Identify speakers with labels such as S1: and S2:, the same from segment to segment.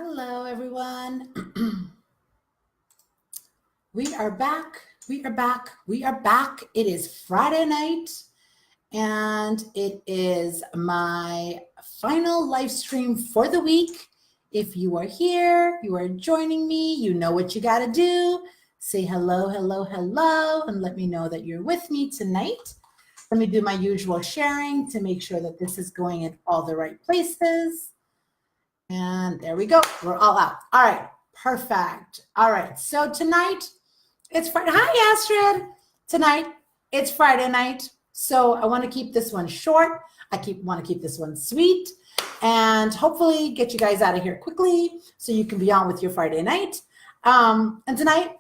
S1: Hello, everyone. We are back. We are back. We are back. It is Friday night, and it is my final live stream for the week. If you are here, you are joining me, you know what you got to do. Say hello, hello, hello, and let me know that you're with me tonight. Let me do my usual sharing to make sure that this is going in all the right places. And there we go. We're all out. All right. Perfect. All right. So tonight it's Friday. Hi, Astrid. Tonight it's Friday night. So I want to keep this one short. Want to keep this one sweet and hopefully get you guys out of here quickly so you can be on with your Friday night. And tonight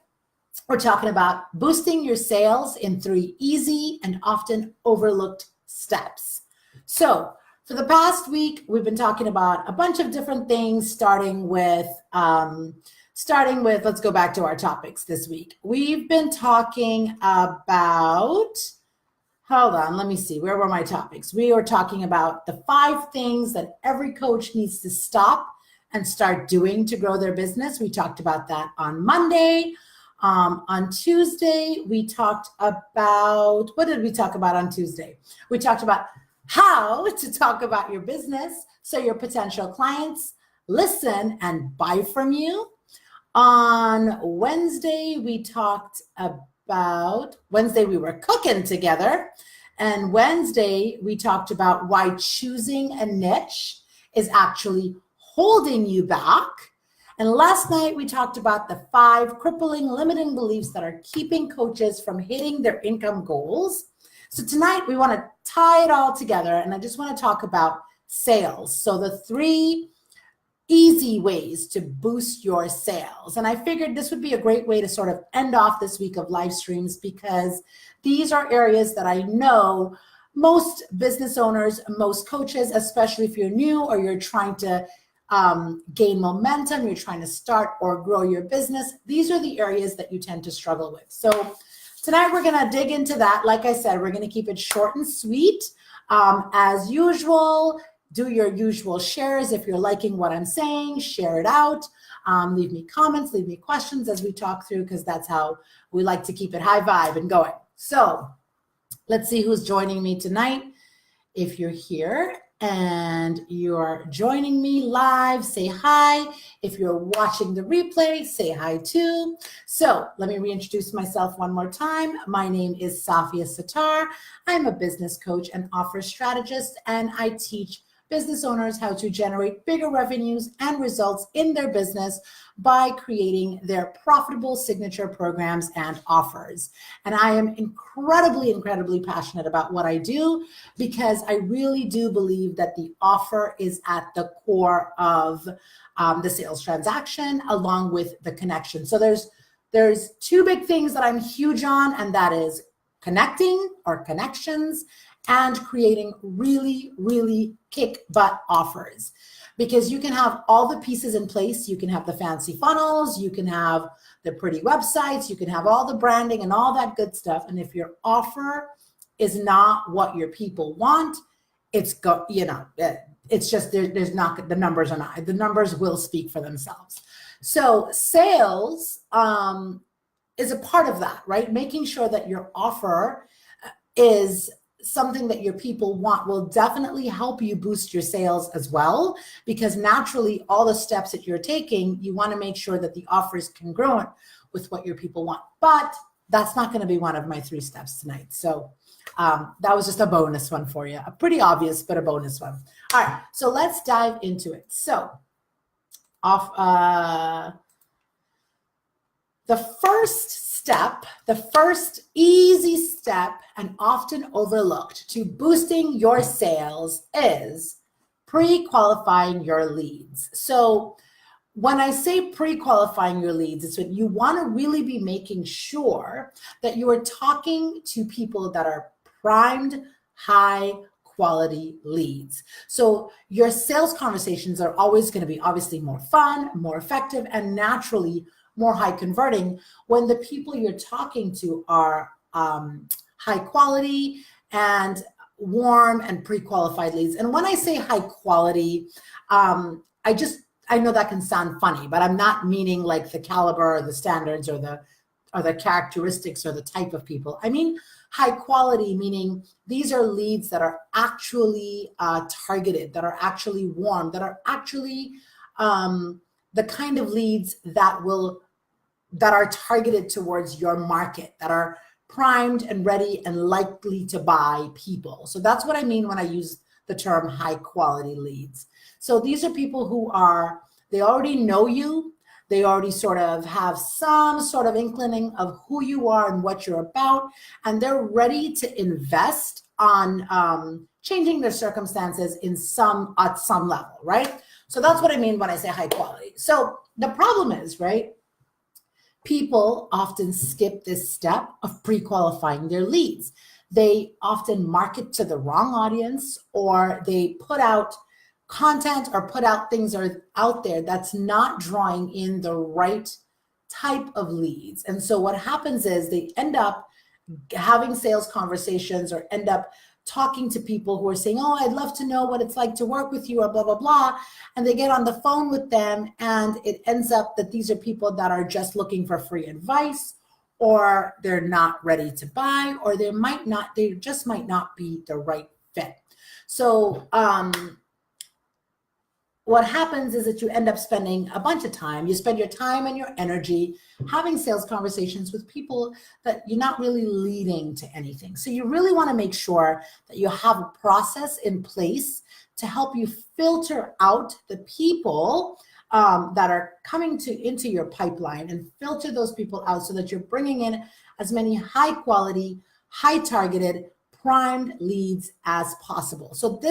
S1: we're talking about boosting your sales in 3 easy and often overlooked steps. So for the past week, we've been talking about a bunch of different things, starting with, let's go back to our topics this week. We've been talking about, hold on, let me see, where were my topics? We were talking about the 5 things that every coach needs to stop and start doing to grow their business. We talked about that on Monday. On Tuesday, we talked about, what did we talk about on Tuesday? We talked about how to talk about your business so your potential clients listen and buy from you. On Wednesday, we were cooking together. And Wednesday, we talked about why choosing a niche is actually holding you back. And last night, we talked about the 5 crippling, limiting beliefs that are keeping coaches from hitting their income goals. So tonight we want to tie it all together, and I just want to talk about sales. So the 3 easy ways to boost your sales. And I figured this would be a great way to sort of end off this week of live streams because these are areas that I know most business owners, most coaches, especially if you're new or you're trying to gain momentum, you're trying to start or grow your business, these are the areas that you tend to struggle with. So tonight, we're going to dig into that. Like I said, we're going to keep it short and sweet. As usual, do your usual shares. If you're liking what I'm saying, share it out. Leave me comments, leave me questions as we talk through, because that's how we like to keep it high vibe and going. So let's see who's joining me tonight. If you're here and you're joining me live, say hi. If you're watching the replay, say hi too. So let me reintroduce myself one more time. My name is Safia Sattar. I'm a business coach and offer strategist, and I teach business owners how to generate bigger revenues and results in their business by creating their profitable signature programs and offers. And I am incredibly passionate about what I do because I really do believe that the offer is at the core of the sales transaction along with the connection. So there's 2 big things that I'm huge on, and that is connecting or connections and creating really kick butt offers. Because you can have all the pieces in place. You can have the fancy funnels, you can have the pretty websites, you can have all the branding and all that good stuff. And if your offer is not what your people want, it's just there's not, the numbers are not, the numbers will speak for themselves. So sales is a part of that, right? Making sure that your offer is something that your people want will definitely help you boost your sales as well, because naturally all the steps that you're taking, you want to make sure that the offer is congruent with what your people want. But that's not going to be one of my 3 steps tonight. So that was just a bonus one for you. A pretty obvious, but a bonus one. All right, so let's dive into it. So the first easy step and often overlooked to boosting your sales is pre-qualifying your leads. So when I say pre-qualifying your leads, it's when you want to really be making sure that you are talking to people that are primed, high quality leads. So your sales conversations are always going to be obviously more fun, more effective, and naturally more high converting when the people you're talking to are high quality and warm and pre-qualified leads. And when I say high quality, I just I know that can sound funny, but I'm not meaning like the caliber or the standards or the characteristics or the type of people. I mean high quality, meaning these are leads that are actually targeted, that are actually warm, that are actually the kind of leads that are targeted towards your market, that are primed and ready and likely to buy people. So that's what I mean when I use the term high quality leads. So these are people who they already know you. They already sort of have some sort of inkling of who you are and what you're about, and they're ready to invest on changing their circumstances at some level, right? So that's what I mean when I say high quality. So the problem is, right, people often skip this step of pre-qualifying their leads. They often market to the wrong audience, or they put out content or put out things are out there that's not drawing in the right type of leads. And so what happens is they end up having sales conversations or end up talking to people who are saying, oh, I'd love to know what it's like to work with you, or blah, blah, blah. And they get on the phone with them, and it ends up that these are people that are just looking for free advice, or they're not ready to buy, or they just might not be the right fit. So what happens is that you end up spending a bunch of time. You spend your time and your energy having sales conversations with people that you're not really leading to anything. So you really want to make sure that you have a process in place to help you filter out the people that are coming into your pipeline, and filter those people out so that you're bringing in as many high quality, high targeted, primed leads as possible. So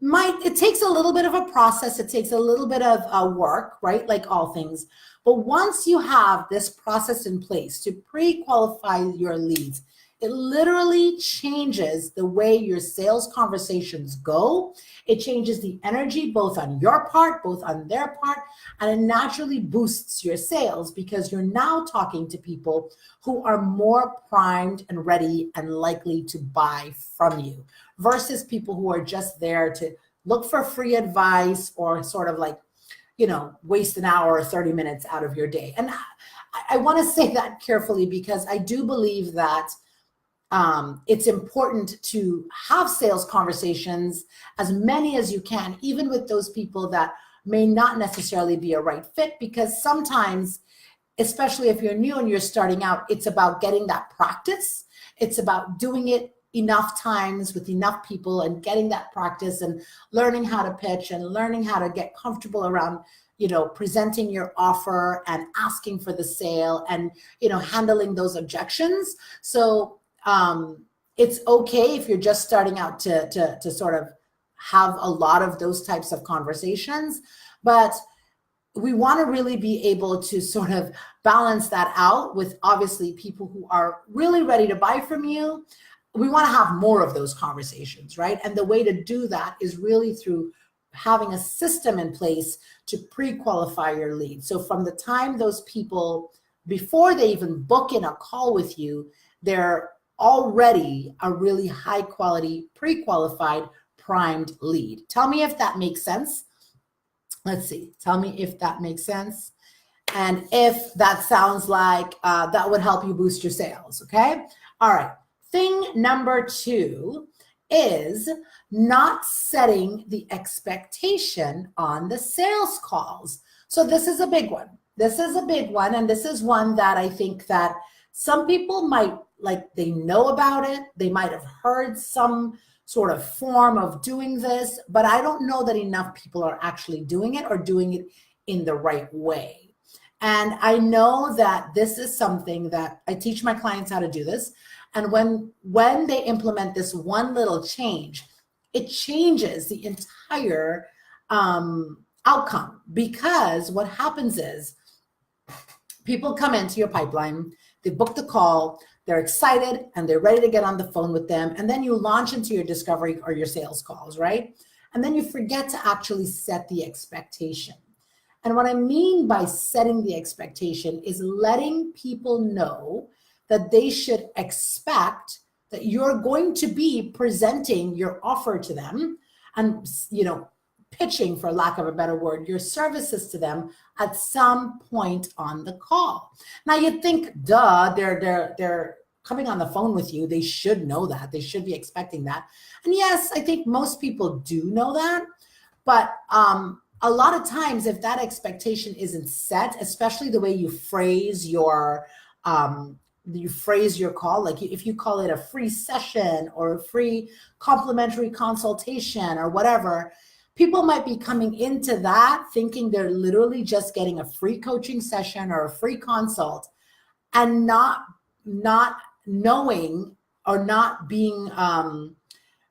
S1: it takes a little bit of a process. It takes a little bit of work, right? Like all things. But once you have this process in place to pre-qualify your leads, it literally changes the way your sales conversations go. It changes the energy both on your part, both on their part, and it naturally boosts your sales because you're now talking to people who are more primed and ready and likely to buy from you, versus people who are just there to look for free advice or sort of like, waste an hour or 30 minutes out of your day. And I want to say that carefully, because I do believe that it's important to have sales conversations, as many as you can, even with those people that may not necessarily be a right fit, because sometimes, especially if you're new and you're starting out, it's about getting that practice. It's about doing it enough times with enough people and getting that practice and learning how to pitch and learning how to get comfortable around, presenting your offer and asking for the sale and, handling those objections. So it's okay if you're just starting out to sort of have a lot of those types of conversations, but we want to really be able to sort of balance that out with obviously people who are really ready to buy from you. We want to have more of those conversations, right? And the way to do that is really through having a system in place to pre-qualify your lead. So from the time those people, before they even book in a call with you, they're already a really high quality, pre-qualified, primed lead. Tell me if that makes sense. Let's see. Tell me if that makes sense. And if that sounds like that would help you boost your sales, okay? All right. Thing number 2 is not setting the expectation on the sales calls. So this is a big one. This is a big one. And this is one that I think that some people might, like, they know about it. They might have heard some sort of form of doing this, but I don't know that enough people are actually doing it or doing it in the right way. And I know that this is something that I teach my clients how to do this. And when they implement this one little change, it changes the entire outcome. Because what happens is people come into your pipeline, they book the call, they're excited, and they're ready to get on the phone with them. And then you launch into your discovery or your sales calls, right? And then you forget to actually set the expectation. And what I mean by setting the expectation is letting people know that they should expect that you're going to be presenting your offer to them and, pitching, for lack of a better word, your services to them at some point on the call. Now you'd think, duh, they're coming on the phone with you. They should know that. They should be expecting that. And yes, I think most people do know that. But a lot of times, if that expectation isn't set, especially the way you phrase your call, like if you call it a free session or a free complimentary consultation or whatever, people might be coming into that thinking they're literally just getting a free coaching session or a free consult, and not knowing or not being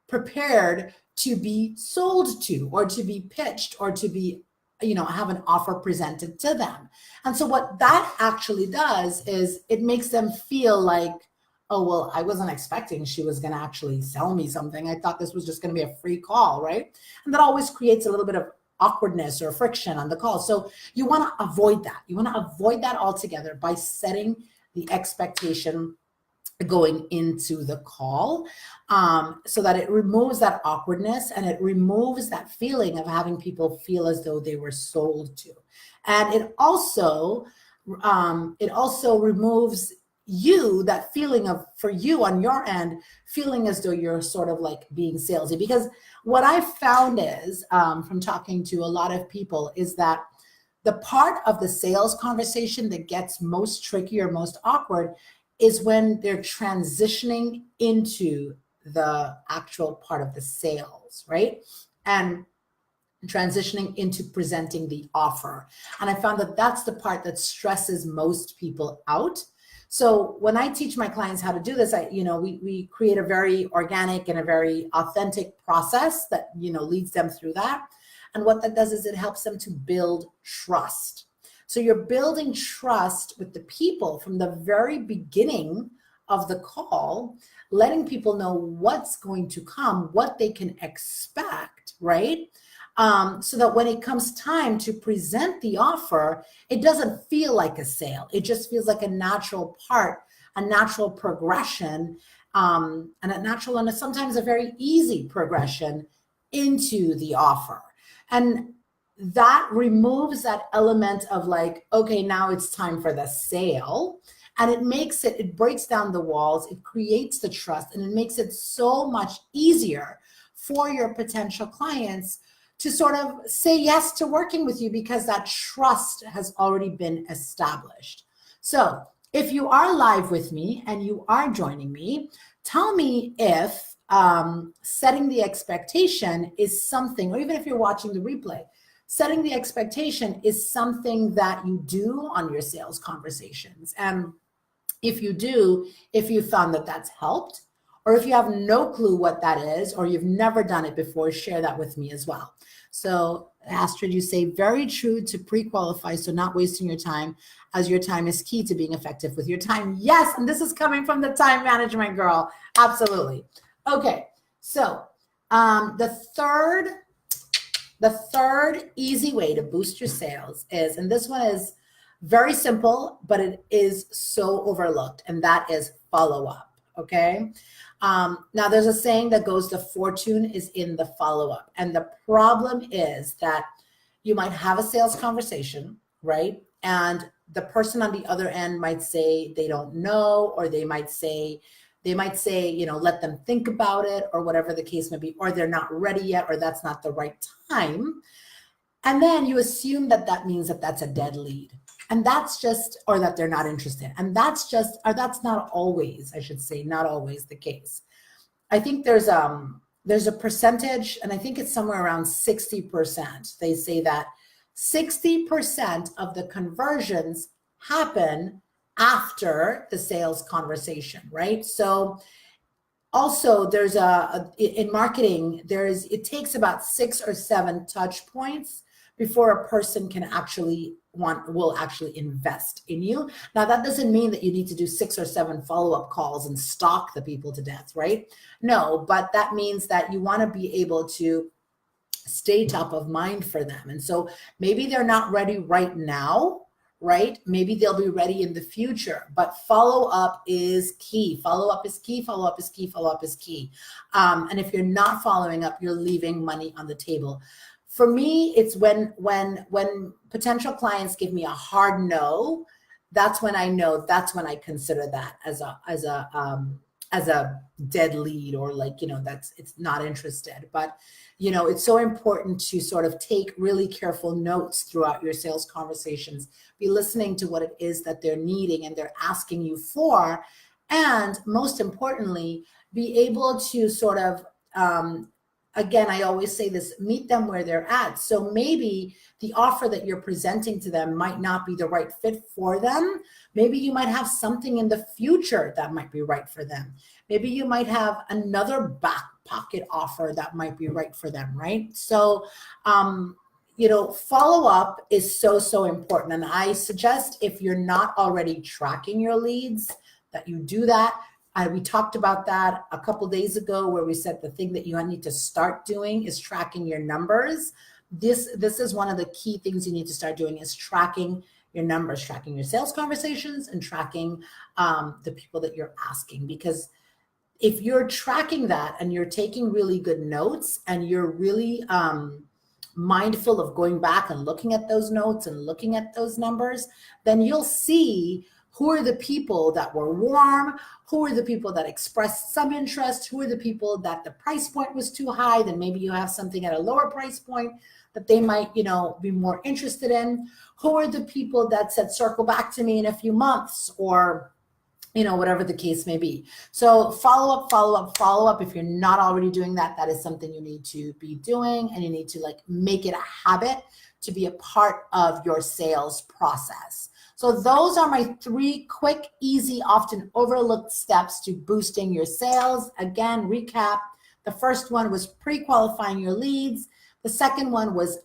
S1: prepared to be sold to, or to be pitched, or to be, have an offer presented to them. And so what that actually does is it makes them feel like, oh, well, I wasn't expecting she was going to actually sell me something. I thought this was just going to be a free call, right? And that always creates a little bit of awkwardness or friction on the call. So you want to avoid that. You want to avoid that altogether by setting the expectation going into the call, so that it removes that awkwardness and it removes that feeling of having people feel as though they were sold to. And it also removes that feeling of, for you on your end, feeling as though you're sort of like being salesy. Because what I found is, from talking to a lot of people, is that the part of the sales conversation that gets most tricky or most awkward is when they're transitioning into the actual part of the sales, right? And transitioning into presenting the offer. And I found that that's the part that stresses most people out. So when I teach my clients how to do this, we create a very organic and a very authentic process that, leads them through that. And what that does is it helps them to build trust. So you're building trust with the people from the very beginning of the call, letting people know what's going to come, what they can expect, right? So that when it comes time to present the offer, it doesn't feel like a sale. It just feels like a natural part, a natural progression, and sometimes a very easy progression into the offer. And that removes that element of like, okay, now it's time for the sale. And it breaks down the walls, it creates the trust, and it makes it so much easier for your potential clients to sort of say yes to working with you, because that trust has already been established. So if you are live with me and you are joining me, tell me if setting the expectation is something, or even if you're watching the replay, setting the expectation is something that you do on your sales conversations. And if you do, if you found that that's helped, or if you have no clue what that is, or you've never done it before, share that with me as well. So Astrid, you say, very true to pre-qualify, so not wasting your time, as your time is key to being effective with your time. Yes, and this is coming from the time management girl. Absolutely. Okay, so the third easy way to boost your sales is, and this one is very simple, but it is so overlooked, and that is follow up, okay? Now there's a saying that goes, the fortune is in the follow-up. And the problem is that you might have a sales conversation, right? And the person on the other end might say they don't know, or they might say, let them think about it, or whatever the case may be, or they're not ready yet, or that's not the right time. And then you assume that that means that that's a dead lead. And that's just, or that they're not interested. And that's not always, I should say, not always the case. I think there's a percentage, and I think it's somewhere around 60%. They say that 60% of the conversions happen after the sales conversation, right? So also there's in marketing, it takes about 6 or 7 touch points before a person will actually invest in you. Now, that doesn't mean that you need to do 6 or 7 follow-up calls and stalk the people to death, right? No, but that means that you want to be able to stay top of mind for them. And so maybe they're not ready right now, right? Maybe they'll be ready in the future, but follow-up is key. Follow-up is key, follow-up is key, follow-up is key. And if you're not following up, you're leaving money on the table. for me, it's when potential clients give me a hard no, that's when I know, that's when I consider that as a dead lead, or like, that's, it's not interested. But, it's so important to sort of take really careful notes throughout your sales conversations, be listening to what it is that they're needing and they're asking you for. And most importantly, be able to sort of, again, I always say this, meet them where they're at. So maybe the offer that you're presenting to them might not be the right fit for them. Maybe you might have something in the future that might be right for them. Maybe you might have another back pocket offer that might be right for them, right? So, follow up is so, so important. And I suggest, if you're not already tracking your leads, that you do that. We talked about that a couple days ago, where we said the thing that you need to start doing is tracking your numbers. This is one of the key things you need to start doing, is tracking your numbers, tracking your sales conversations, and tracking the people that you're asking. Because if you're tracking that and you're taking really good notes, and you're really mindful of going back and looking at those notes and looking at those numbers, then you'll see who are the people that were warm, who are the people that expressed some interest, who are the people that the price point was too high, then maybe you have something at a lower price point that they might, be more interested in. Who are the people that said, circle back to me in a few months, or, whatever the case may be. So follow up. If you're not already doing that, that is something you need to be doing, and you need to make it a habit to be a part of your sales process. So those are my 3 quick, easy, often overlooked steps to boosting your sales. Again, recap. The first one was pre-qualifying your leads. The second one was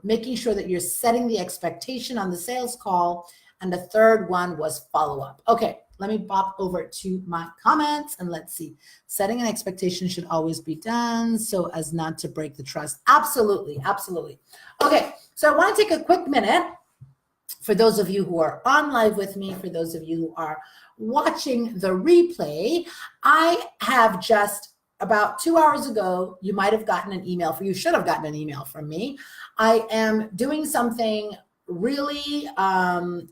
S1: making sure that you're setting the expectation on the sales call. And the third one was follow-up. Okay, let me pop over to my comments and let's see. Setting an expectation should always be done so as not to break the trust. Absolutely, absolutely. Okay, so I want to take a quick minute. For those of you who are on live with me, for those of you who are watching the replay, I have just about 2 hours ago, you might have gotten an email, you should have gotten an email from me. I am doing something really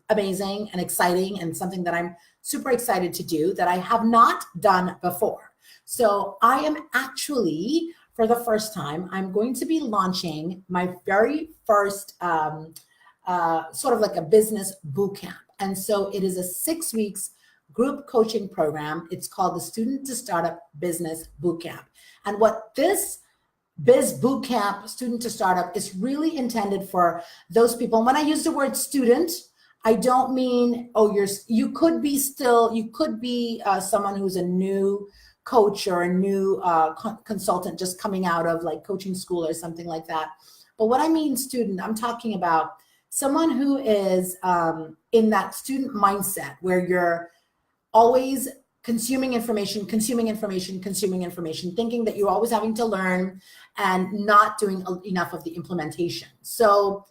S1: amazing and exciting, and something that I'm super excited to do that I have not done before. So I am actually, for the first time, I'm going to be launching my very first sort of like a business boot camp. And so it is a 6 weeks group coaching program. It's called the Student to Startup Business Boot Camp. And what this Biz Boot Camp, Student to Startup, is really intended for those people. And when I use the word student, I don't mean, you could be someone who's a new coach or a new consultant just coming out of coaching school or something like that. But what I mean student, I'm talking about someone who is in that student mindset where you're always consuming information, thinking that you're always having to learn and not doing enough of the implementation. So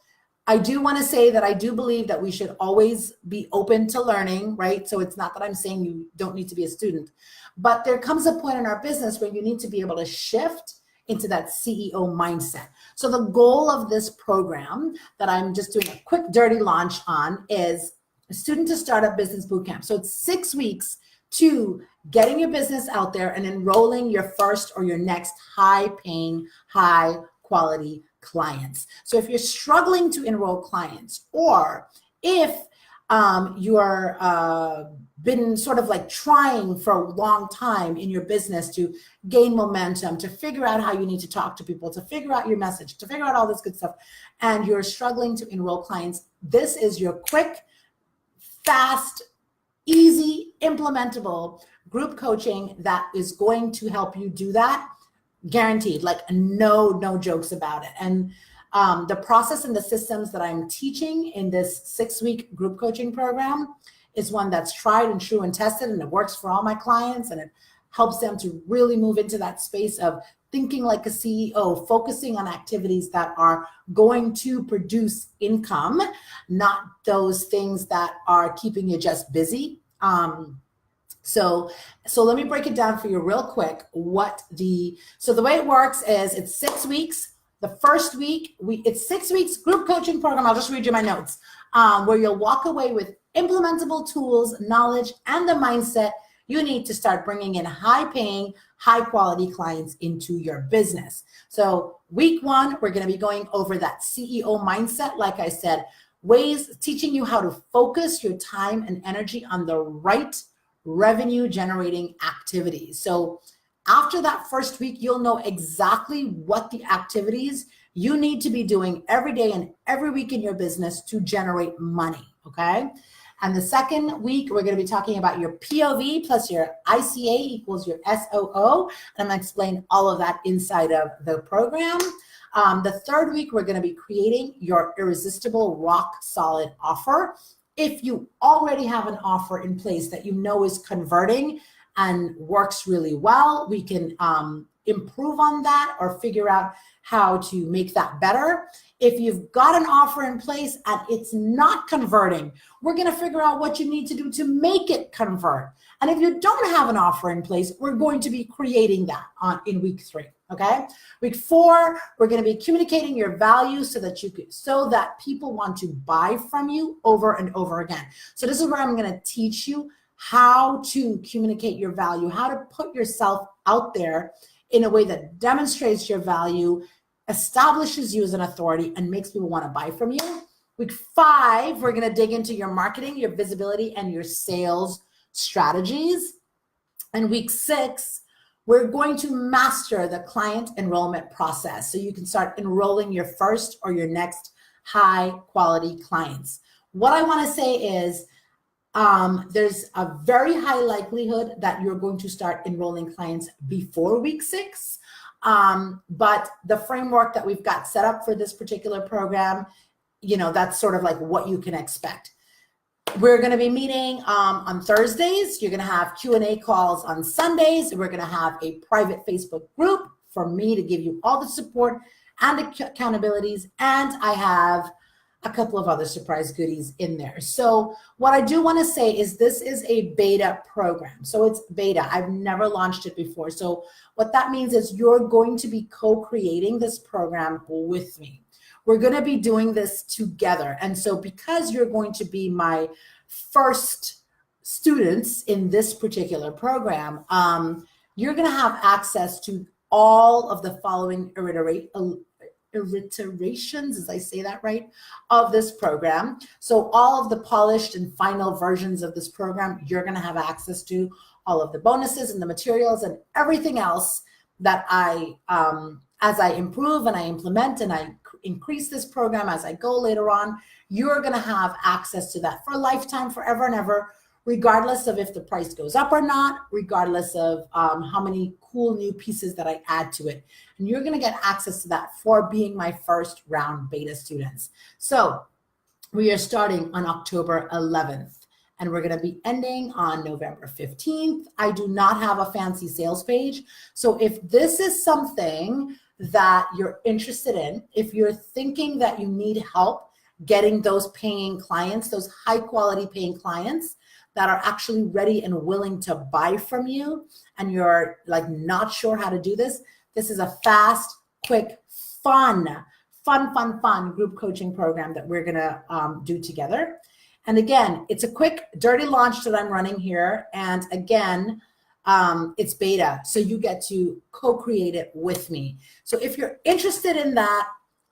S1: I do want to say that I do believe that we should always be open to learning, right? So it's not that I'm saying you don't need to be a student, but there comes a point in our business where you need to be able to shift into that CEO mindset. So the goal of this program that I'm just doing a quick dirty launch on is Student to Startup Business Bootcamp. So it's 6 weeks to getting your business out there and enrolling your first or your next high-paying, high-quality clients. So if you're struggling to enroll clients, or if you're been sort of trying for a long time in your business to gain momentum, to figure out how you need to talk to people, to figure out your message, to figure out all this good stuff, and you're struggling to enroll clients, this is your quick, fast, easy, implementable group coaching that is going to help you do that, guaranteed, no jokes about it. And the process and the systems that I'm teaching in this 6-week group coaching program is one that's tried and true and tested, and it works for all my clients, and it helps them to really move into that space of thinking like a CEO, focusing on activities that are going to produce income, not those things that are keeping you just busy. So let me break it down for you real quick. So the way it works is it's 6 weeks, The first week, it's 6 weeks group coaching program. I'll just read you my notes, where you'll walk away with implementable tools, knowledge, and the mindset you need to start bringing in high-paying, high-quality clients into your business. So week 1, we're going to be going over that CEO mindset. Like I said, ways teaching you how to focus your time and energy on the right revenue-generating activities. So after that first week, you'll know exactly what the activities you need to be doing every day and every week in your business to generate money, okay? And the second week, we're going to be talking about your POV plus your ICA equals your SOO. And I'm going to explain all of that inside of the program. The third week, we're going to be creating your irresistible rock solid offer. If you already have an offer in place that you know is converting and works really well, we can improve on that or figure out how to make that better. If you've got an offer in place and it's not converting, we're going to figure out what you need to do to make it convert. And if you don't have an offer in place, we're going to be creating that in week 3. Okay. Week 4, we're going to be communicating your value so that people want to buy from you over and over again. So this is where I'm going to teach you how to communicate your value, how to put yourself out there in a way that demonstrates your value, establishes you as an authority, and makes people want to buy from you. Week 5, we're going to dig into your marketing, your visibility, and your sales strategies. And week 6, we're going to master the client enrollment process so you can start enrolling your first or your next high quality clients. What I want to say is there's a very high likelihood that you're going to start enrolling clients before week 6. But the framework that we've got set up for this particular program, that's sort of like what you can expect. We're going to be meeting on Thursdays. You're going to have Q&A calls on Sundays. We're going to have a private Facebook group for me to give you all the support and accountabilities. And I have a couple of other surprise goodies in there. So what I do want to say is this is a beta program. So it's beta. I've never launched it before. So what that means is you're going to be co-creating this program with me. We're going to be doing this together. And so because you're going to be my first students in this particular program, you're going to have access to all of the following iterations, as I say that right, of this program. So all of the polished and final versions of this program, you're going to have access to all of the bonuses and the materials and everything else that as I improve and I implement and I increase this program as I go later on, you're going to have access to that for a lifetime, forever and ever, regardless of if the price goes up or not, regardless of how many cool new pieces that I add to it. And you're going to get access to that for being my first round beta students. So we are starting on October 11th. And we're going to be ending on November 15th. I do not have a fancy sales page. So if this is something that you're interested in, if you're thinking that you need help getting those paying clients, those high quality paying clients that are actually ready and willing to buy from you, and you're like not sure how to do this, this is a fast, quick, fun group coaching program that we're going to do together. And again, it's a quick, dirty launch that I'm running here. And again, it's beta, so you get to co-create it with me. So if you're interested in that,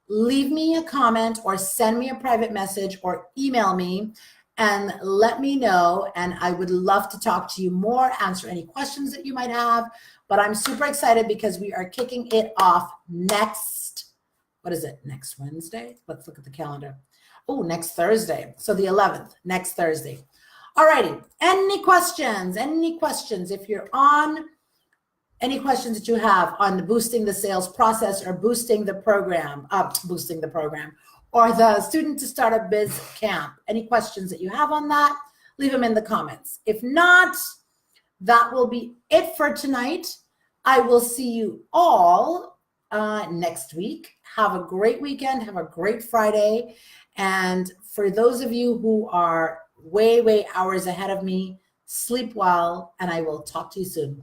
S1: leave me a comment or send me a private message or email me and let me know. And I would love to talk to you more, answer any questions that you might have. But I'm super excited because we are kicking it off next Wednesday? Let's look at the calendar. Oh, next Thursday. So the 11th, next Thursday. All righty. Any questions? If you're on, any questions that you have on boosting the sales process or boosting the program, or the Student to Startup Biz Camp, any questions that you have on that, leave them in the comments. If not, that will be it for tonight. I will see you all next week. Have a great weekend. Have a great Friday. And for those of you who are way hours ahead of me, sleep well, and I will talk to you soon.